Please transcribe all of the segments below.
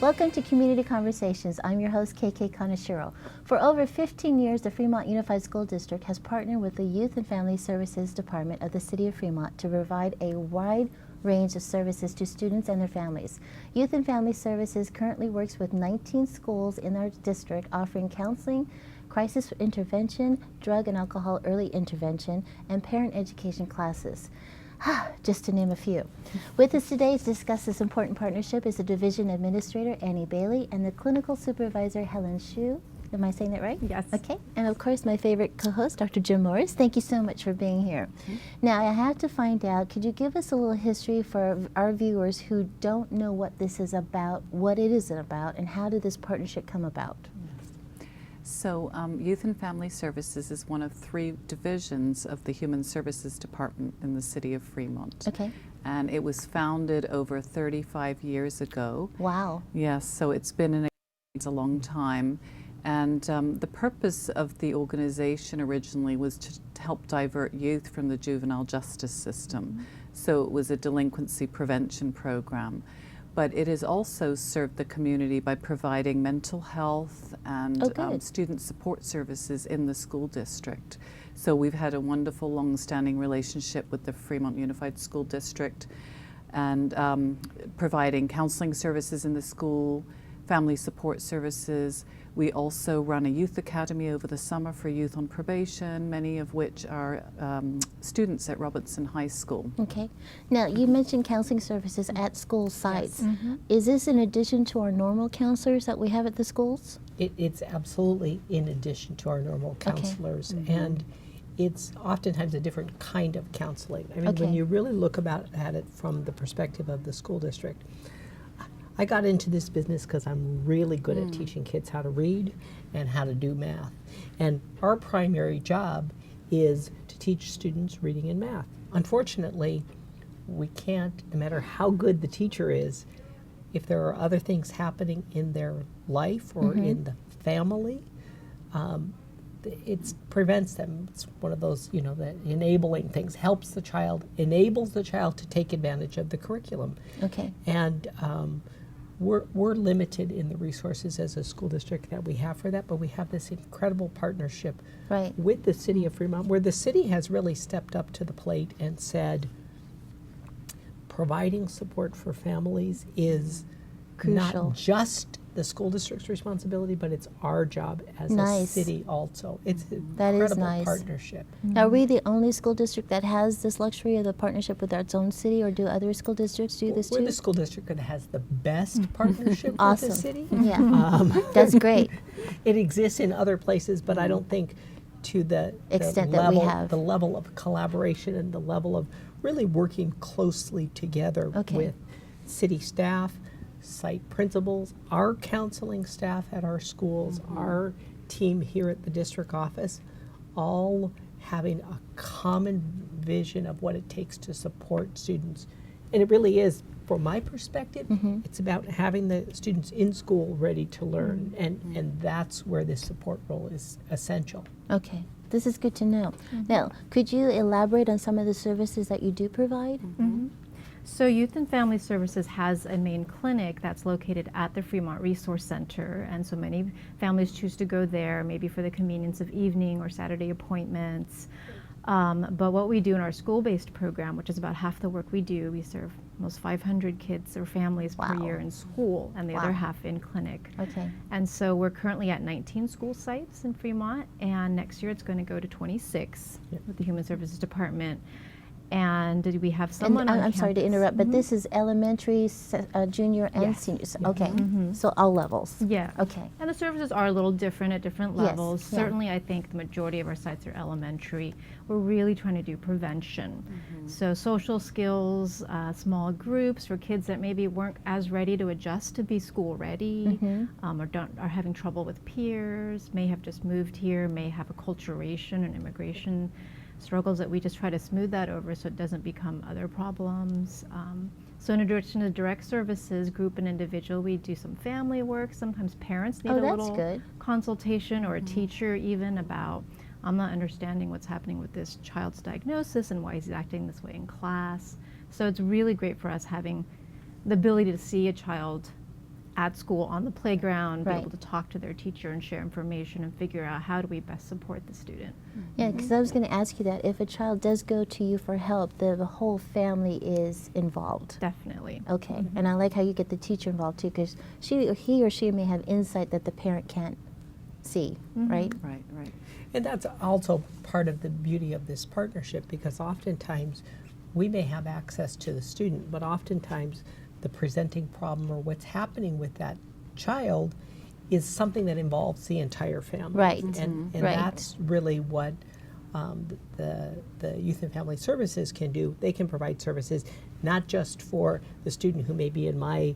Welcome to Community Conversations. I'm your host, KK Kaneshiro. For over 15 years, the Fremont Unified School District has partnered with the Youth and Family Services Department of the City of Fremont to provide a wide range of services to students and their families. Youth and Family Services currently works with 19 schools in our district, offering counseling, crisis intervention, drug and alcohol early intervention, and parent education classes. Just to name a few. With us today to discuss this important partnership is the Division Administrator, Annie Bailey, and the Clinical Supervisor, Helen Shu. Am I saying that right? Yes. Okay. And of course, my favorite co-host, Dr. Jim Morris. Thank you so much for being here. Now, I have to find out, could you give us a little history for our viewers who don't know what this is about, what it is about, and how did this partnership come about? So Youth and Family Services is one of 3 divisions of the Human Services Department in the city of Fremont. Okay. And it was founded over 35 years ago. Wow. Yes, so it's been a long time. And the purpose of the organization originally was to help divert youth from the juvenile justice system. So it was a delinquency prevention program. But it has also served the community by providing mental health and student support services in the school district. So we've had a wonderful, long-standing relationship with the Fremont Unified School District and providing counseling services in the school, family support services. We also run a youth academy over the summer for youth on probation, many of which are students at Robertson High School. Okay. Now, you mentioned counseling services at school sites. Yes. Is this in addition to our normal counselors that we have at the schools? It's absolutely in addition to our normal counselors. And it's oftentimes a different kind of counseling. I mean, when you really look at it from the perspective of the school district, I got into this business because I'm really good at teaching kids how to read and how to do math. And our primary job is to teach students reading and math. Unfortunately, we can't, no matter how good the teacher is, if there are other things happening in their life or in the family, it prevents them. It's one of those, the enabling things, helps the child, enables the child to take advantage of the curriculum. Okay. And we're limited in the resources as a school district that we have for that, but we have this incredible partnership with the city of Fremont, where the city has really stepped up to the plate and said, providing support for families is crucial. Not just the school district's responsibility, but it's our job as a city also. It's an incredible partnership. Are we the only school district that has this luxury of the partnership with its own city, or do other school districts do this too? We're the school district that has the best partnership with the city. Yeah, that's great. It exists in other places, but I don't think to the extent level, that we have. The level of collaboration and the level of really working closely together with city staff, site principals, our counseling staff at our schools, our team here at the district office, all having a common vision of what it takes to support students. And it really is, from my perspective, it's about having the students in school ready to learn, and that's where this support role is essential. Okay, this is good to know. Now, could you elaborate on some of the services that you do provide? So Youth and Family Services has a main clinic that's located at the Fremont Resource Center, and so many families choose to go there, maybe for the convenience of evening or Saturday appointments. But what we do in our school-based program, which is about half the work we do, we serve almost 500 kids or families per year in school, and the other half in clinic. Okay. And so we're currently at 19 school sites in Fremont, and next year it's going to go to 26 with the Human Services Department. And we have someone on I'm sorry to interrupt, but this is elementary, junior, and seniors. Okay, so all levels. Yeah. Okay. And the services are a little different at different levels. Certainly, I think the majority of our sites are elementary. We're really trying to do prevention. So social skills, small groups for kids that maybe weren't as ready to adjust to be school ready, or are having trouble with peers, may have just moved here, may have acculturation and immigration struggles, that we just try to smooth that over so it doesn't become other problems. So in addition to direct services, group and individual, we do some family work. Sometimes parents need a little consultation, or a teacher even, about I'm not understanding what's happening with this child's diagnosis and why he's acting this way in class. So it's really great for us having the ability to see a child at school, on the playground, Right. be able to talk to their teacher and share information and figure out how do we best support the student. Yeah, because I was going to ask you that if a child does go to you for help, the whole family is involved. Definitely. Okay, and I like how you get the teacher involved too, because he or she may have insight that the parent can't see, right? Right, right. And that's also part of the beauty of this partnership, because oftentimes we may have access to the student, but oftentimes the presenting problem or what's happening with that child is something that involves the entire family. Right. And Right. that's really what the Youth and Family Services can do. They can provide services not just for the student who may be in my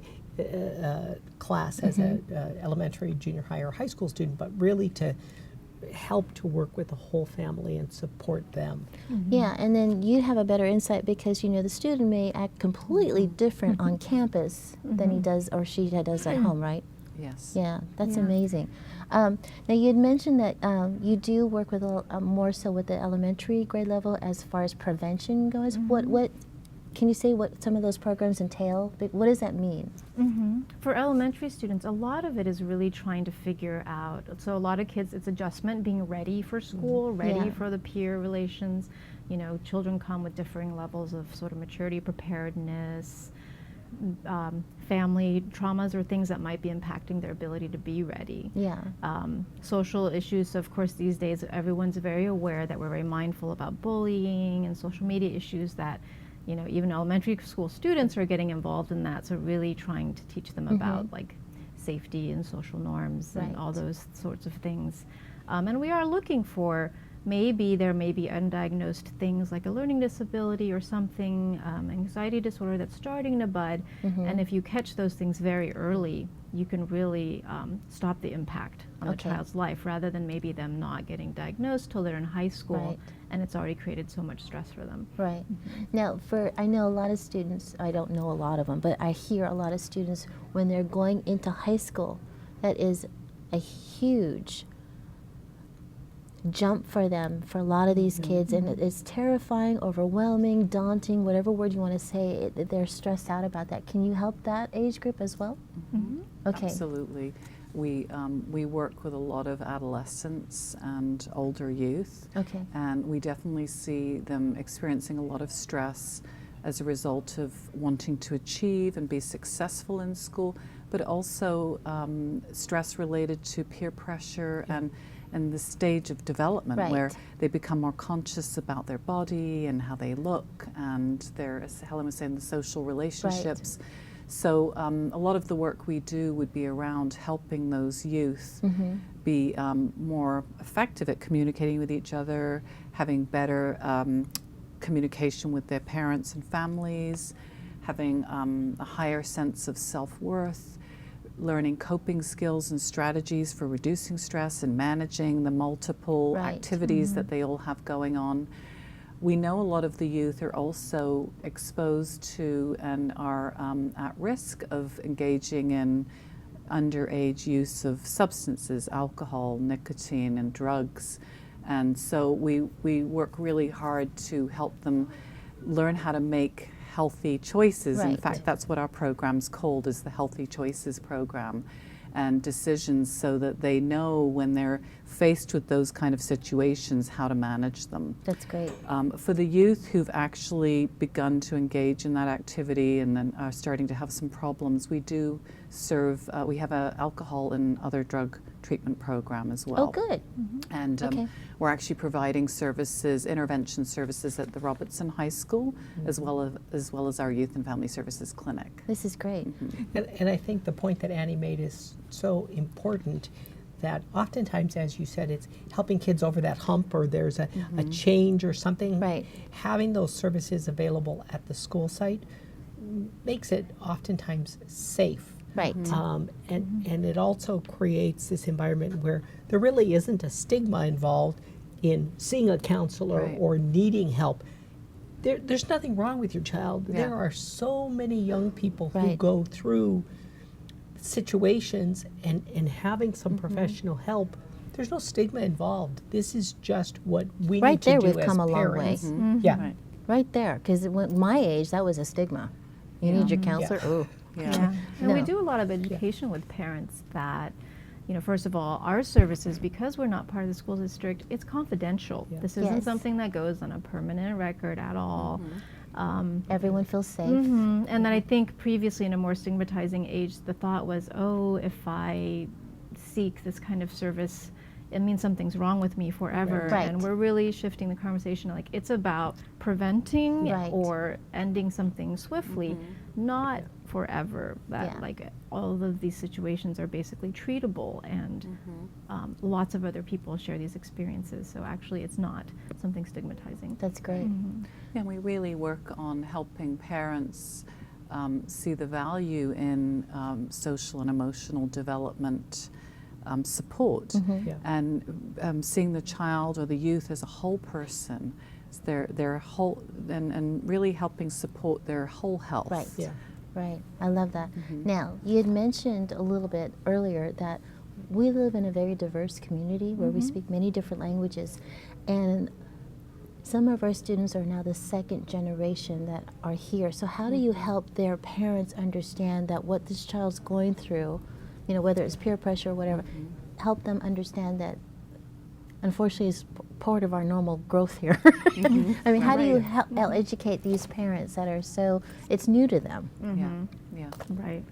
class as an elementary, junior high, or high school student, but really to help to work with the whole family and support them. Yeah, and then you have a better insight because you know the student may act completely different on campus than he does or she does at home, right? Yes. Yeah, that's Yeah. amazing. Now you had mentioned that you do work with more so with the elementary grade level as far as prevention goes. What can you say what some of those programs entail? What does that mean? For elementary students, a lot of it is really trying to figure out. So a lot of kids, it's adjustment, being ready for school, ready Yeah. for the peer relations. You know, children come with differing levels of sort of maturity, preparedness, family traumas, or things that might be impacting their ability to be ready. Yeah. Social issues, of course, these days everyone's very aware that we're very mindful about bullying and social media issues that, you know, even elementary school students are getting involved in that. So really trying to teach them about like safety and social norms and all Right. those sorts of things. And we are looking for there may be undiagnosed things like a learning disability or something, anxiety disorder that's starting to bud. And if you catch those things very early, you can really stop the impact on the Okay. child's life rather than maybe them not getting diagnosed till they're in high school Right. and it's already created so much stress for them. Right. Now, I know a lot of students, I don't know a lot of them, but I hear a lot of students when they're going into high school, that is a huge jump for them, for a lot of these kids, and it's terrifying, overwhelming, daunting, whatever word you want to say, they're stressed out about that. Can you help that age group as well? Okay. Absolutely. We work with a lot of adolescents and older youth, Okay. and we definitely see them experiencing a lot of stress as a result of wanting to achieve and be successful in school, but also stress related to peer pressure and the stage of development Right. where they become more conscious about their body and how they look and their, as Helen was saying, the social relationships. So a lot of the work we do would be around helping those youth be more effective at communicating with each other, having better communication with their parents and families, having a higher sense of self-worth, learning coping skills and strategies for reducing stress and managing the multiple Right. activities that they all have going on. We know a lot of the youth are also exposed to and are at risk of engaging in underage use of substances, alcohol, nicotine, and drugs. And so we work really hard to help them learn how to make healthy choices. In Right. fact, that's what our program's called, is the Healthy Choices Program, and decisions so that they know when they're faced with those kind of situations how to manage them. That's great. For the youth who've actually begun to engage in that activity and then are starting to have some problems, we do serve, we have an alcohol and other drug treatment program as well. Oh, good. And Okay. we're actually providing services, intervention services at the Robertson High School, as well as our Youth and Family Services Clinic. This is great. And I think the point that Annie made is so important, that oftentimes, as you said, it's helping kids over that hump, or there's a change or something. Right. Having those services available at the school site makes it oftentimes safe. Right. And it also creates this environment where there really isn't a stigma involved in seeing a counselor Right. or needing help. There's nothing wrong with your child. Yeah. There are so many young people who Right. go through situations, and having some professional help, there's no stigma involved. This is just what we Right need to there, do we've as come a long way. parents. Yeah. Right. Right there, because my age, that was a stigma. You need your counselor. Ooh. Yeah. And we No. do a lot of education with parents that, you know, first of all, our services, because we're not part of the school district, it's confidential. Yeah. This isn't Yes. something that goes on a permanent record at all. Everyone feels safe. And then I think previously in a more stigmatizing age, the thought was, oh, if I seek this kind of service, it means something's wrong with me forever. Right. And we're really shifting the conversation. Like, it's about preventing Right. or ending something swiftly, not forever. That Yeah. like all of these situations are basically treatable, and lots of other people share these experiences. So actually, it's not something stigmatizing. That's great. And we really work on helping parents see the value in social and emotional development support, Yeah. and seeing the child or the youth as a whole person, their whole, and really helping support their whole health. Right. Yeah. Right. I love that. Now, you had mentioned a little bit earlier that we live in a very diverse community where we speak many different languages, and some of our students are now the second generation that are here. So how do you help their parents understand that what this child's going through, you know, whether it's peer pressure or whatever, help them understand that unfortunately is part of our normal growth here. I mean, how do you help educate these parents that are so, it's new to them? Yeah. Right.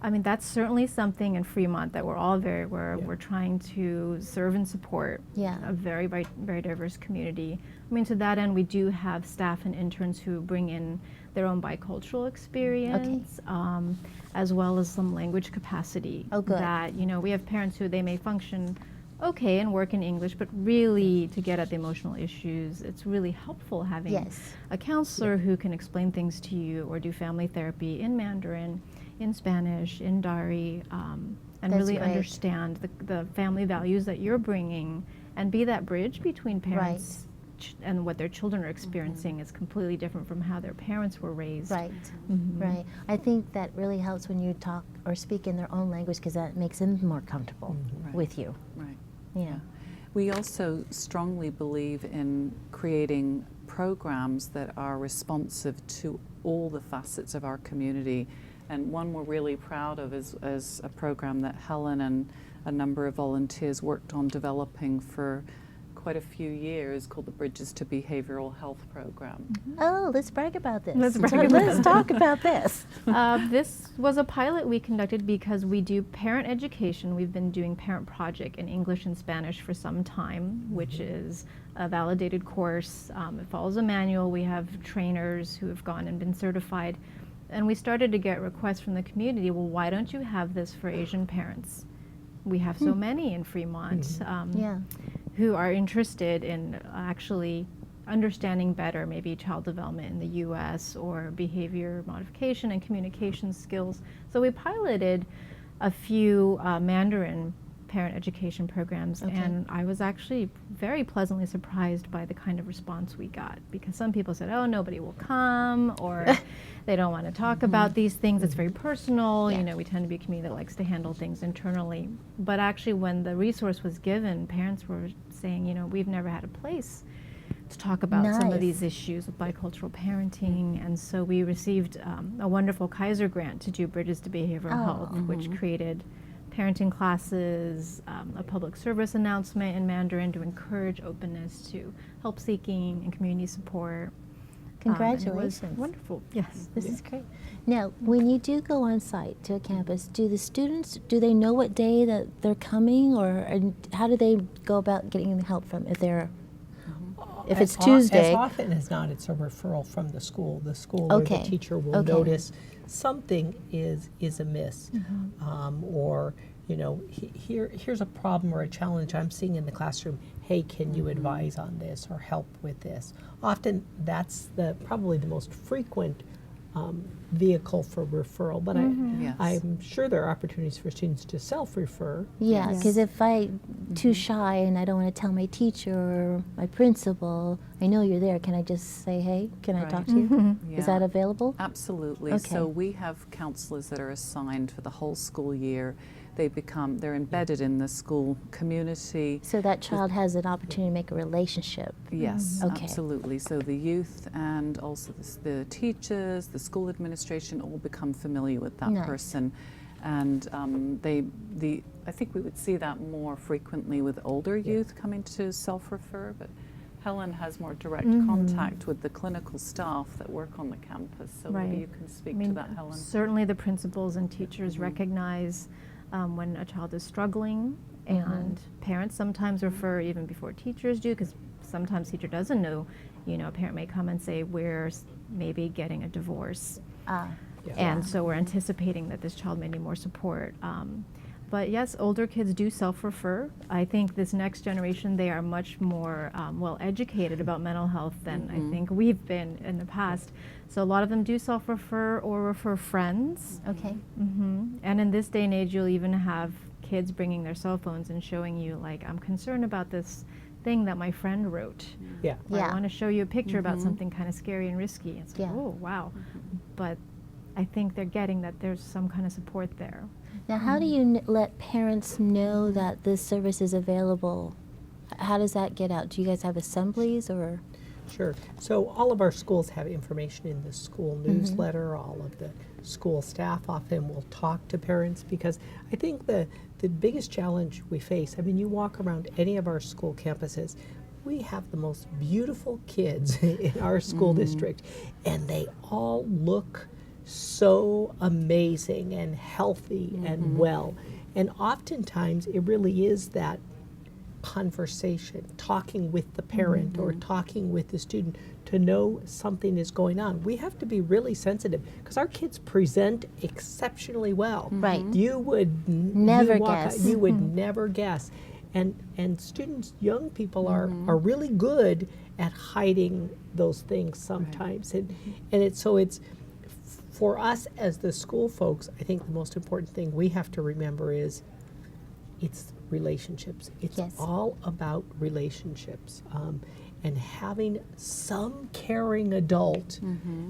I mean, that's certainly something in Fremont that we're all we're trying to serve and support Yeah. a very, very, very diverse community. I mean, to that end, we do have staff and interns who bring in their own bicultural experience, as well as some language capacity. Oh, good. That, you know, we have parents who they may function okay and work in English, but really to get at the emotional issues, it's really helpful having Yes. a counselor who can explain things to you or do family therapy in Mandarin, in Spanish, in Dari, and That's really great. understand the family values that you're bringing and be that bridge between parents and what their children are experiencing is completely different from how their parents were raised. Right, right. I think that really helps when you talk or speak in their own language because that makes them more comfortable with you. Right. Yeah. We also strongly believe in creating programs that are responsive to all the facets of our community. And one we're really proud of is a program that Helen and a number of volunteers worked on developing for quite a few years, called the Bridges to Behavioral Health Program. Oh, let's brag about this. Let's brag about Let's talk about this. This was a pilot we conducted because we do parent education. We've been doing Parent Project in English and Spanish for some time, which is a validated course. It follows a manual. We have trainers who have gone and been certified. And we started to get requests from the community, well, why don't you have this for Asian parents? We have so many in Fremont Yeah. who are interested in actually understanding better maybe child development in the U.S. or behavior modification and communication skills. So we piloted a few Mandarin parent education programs, and I was actually very pleasantly surprised by the kind of response we got, because some people said, oh, nobody will come, or they don't want to talk about these things, it's very personal, you know, we tend to be a community that likes to handle things internally. But actually when the resource was given, parents were saying, you know, we've never had a place to talk about some of these issues with bicultural parenting, and so we received a wonderful Kaiser grant to do Bridges to Behavioral Health, which created parenting classes, a public service announcement in Mandarin to encourage openness to help seeking and community support. And Congratulations. it was wonderful. Yes. This is great. Now, when you do go on site to a campus, do the students, do they know what day that they're coming, or how do they go about getting the help from if they're, if it's Tuesday? As often as not, it's a referral from the school. The school or the teacher will notice something is amiss, or you know, here's a problem or a challenge I'm seeing in the classroom. Hey, can you advise on this or help with this? Often that's probably the most frequent vehicle for referral, but I'm sure there are opportunities for students to self-refer. Yeah, because if I'm too shy and I don't want to tell my teacher or my principal, I know you're there, can I just say, hey, can I talk to you? Is that available? Absolutely. Okay. So we have counselors that are assigned for the whole school year they're embedded in the school community. So that child has an opportunity to make a relationship. Yes, Okay. absolutely. So the youth and also the teachers, the school administration all become familiar with that Nice. person. And I think we would see that more frequently with older youth coming to self-refer, but Helen has more direct contact with the clinical staff that work on the campus, so maybe you can speak to that, Helen. Certainly the principals and teachers recognize when a child is struggling, and parents sometimes refer even before teachers do, because sometimes teacher doesn't know. A parent may come and say, we're maybe getting a divorce. And so we're anticipating that this child may need more support. But yes, older kids do self-refer. I think this next generation, they are much more well educated about mental health than I think we've been in the past. So a lot of them do self-refer or refer friends. Okay. And in this day and age, you'll even have kids bringing their cell phones and showing you, like, I'm concerned about this thing that my friend wrote. Yeah. Or I want to show you a picture about something kind of scary and risky. It's like, oh, wow. But I think they're getting that there's some kind of support there. Now, how do you let parents know that this service is available? How does that get out? Do you guys have assemblies or? Sure. So all of our schools have information in the school newsletter. All of the school staff often will talk to parents, because I think the biggest challenge we face, I mean, you walk around any of our school campuses, we have the most beautiful kids in our school district, and they all look so amazing and healthy and well. And oftentimes it really is that conversation, talking with the parent or talking with the student to know something is going on. We have to be really sensitive, because our kids present exceptionally well. Right. You would Never guess. You would never guess. And students, young people are really good at hiding those things sometimes. And it's for us as the school folks, I think the most important thing we have to remember is it's relationships. It's all about relationships, and having some caring adult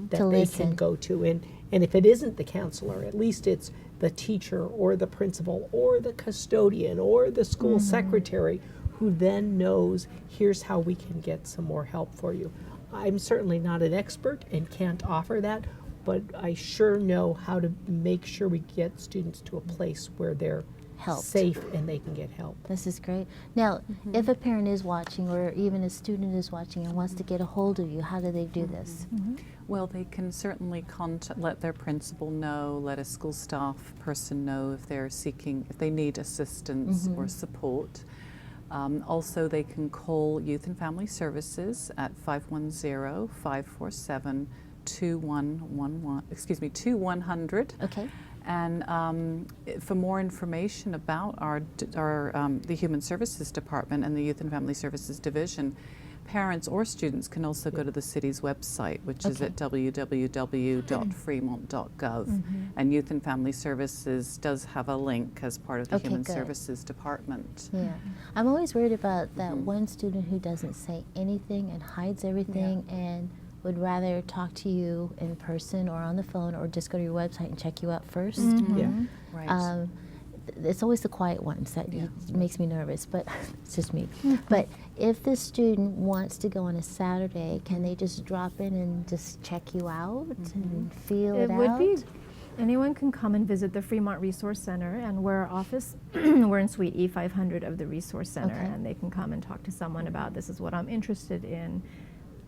that To they listen. can go to. And if it isn't the counselor, at least it's the teacher or the principal or the custodian or the school secretary, who then knows, here's how we can get some more help for you. I'm certainly not an expert and can't offer that, but I sure know how to make sure we get students to a place where they're Helped. safe and they can get help. This is great. Now, if a parent is watching or even a student is watching and wants to get a hold of you, how do they do this? Well, they can certainly let their principal know, let a school staff person know if they need assistance or support. Also, they can call Youth and Family Services at 510-547-2100. Okay. And for more information about the Human Services Department and the Youth and Family Services Division, parents or students can also go to the city's website, which is at www.fremont.gov. And Youth and Family Services does have a link as part of the Human Services Department. Yeah. I'm always worried about that one student who doesn't say anything and hides everything and would rather talk to you in person or on the phone or just go to your website and check you out first. Yeah. Right. It's always the quiet ones that makes me nervous, but it's just me. But if the student wants to go on a Saturday, can they just drop in and just check you out and feel it out? It would be. Anyone can come and visit the Fremont Resource Center, and we're office, we're in Suite E500 of the Resource Center, and they can come and talk to someone about this is what I'm interested in,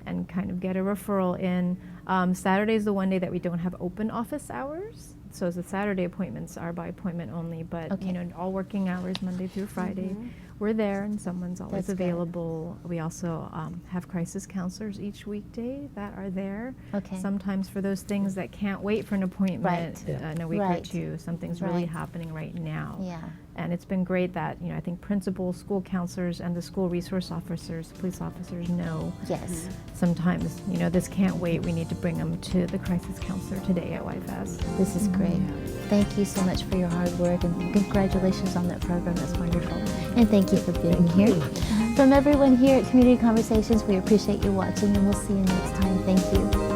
and kind of get a referral in. Saturday is the one day that we don't have open office hours. So the Saturday appointments are by appointment only, but all working hours, Monday through Friday, we're there and someone's always That's good. available. We also have crisis counselors each weekday that are there. Okay. Sometimes for those things that can't wait for an appointment in a week or Right. two, something's really happening right now. Yeah. And it's been great that, I think principals, school counselors, and the school resource officers, police officers know Yes. sometimes, this can't wait. We need to bring them to the crisis counselor today at YFS. This is great. Thank you so much for your hard work, and congratulations on that program. That's wonderful. And thank you for being here. From everyone here at Community Conversations, we appreciate you watching, and we'll see you next time. Thank you.